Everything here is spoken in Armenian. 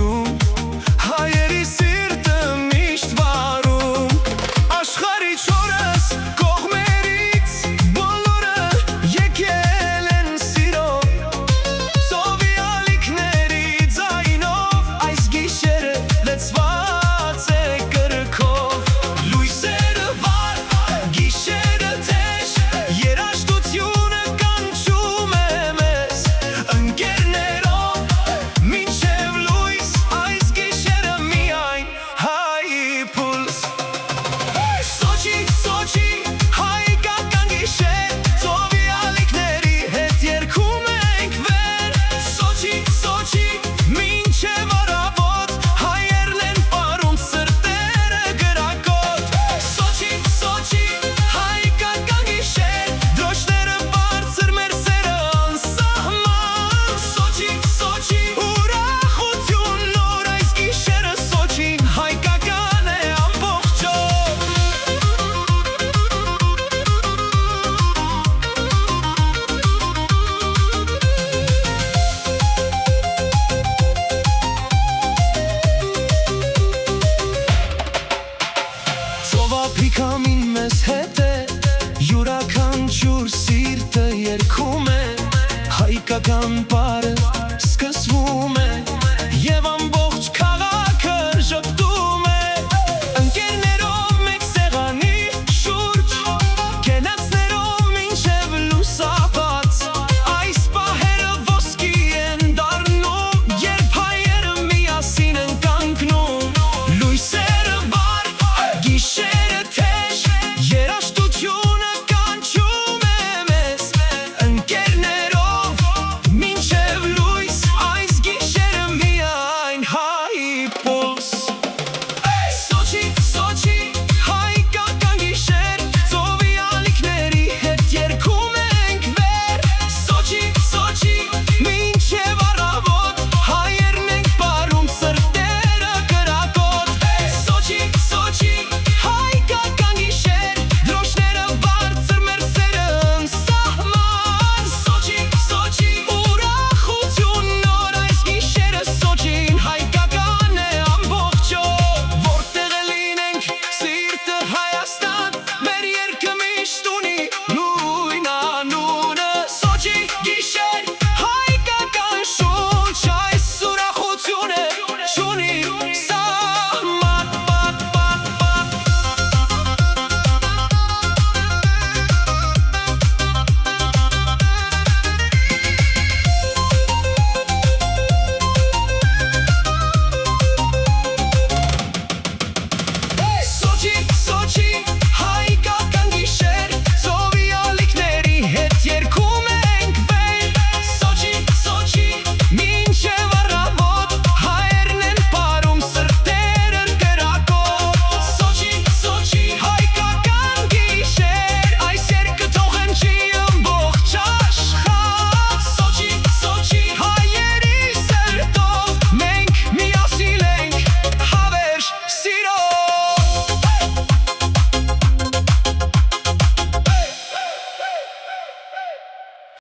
կանչում, հայերի սիրտը միշտ վարում, աշխարհի չորս կողմերից բոլորը եկել են սիրով, ծովի ալիքների ձայնով այս գիշերը լցված է կրքով, լույսերը վար, գիշերը թեժ, երաժշտությունը կանչում է մեզ, ընկերներով մինչև լույս, այս գիշերը միայն հայի պուլս։ Սոչի, Սոչի, հայկական գիշեր, ծովի ալիքների հետ երգում ենք վեր, Սոչի, Սոչի, մինչև առավոտ, հայերն են պարում սրտերը գրակոտ, Սոչի, Սոչի, հայկական գիշեր, դրոշները բարձր, մեր սերը անսահման, Սոչի, Սոչի, ուրախություն նոր այս գիշերը, Սոչին հայկական է ամբողջով։ Ծովափիքամին մեզ հետ է, յուրաքանչյուր սիրտը երգում է, հայկական պարը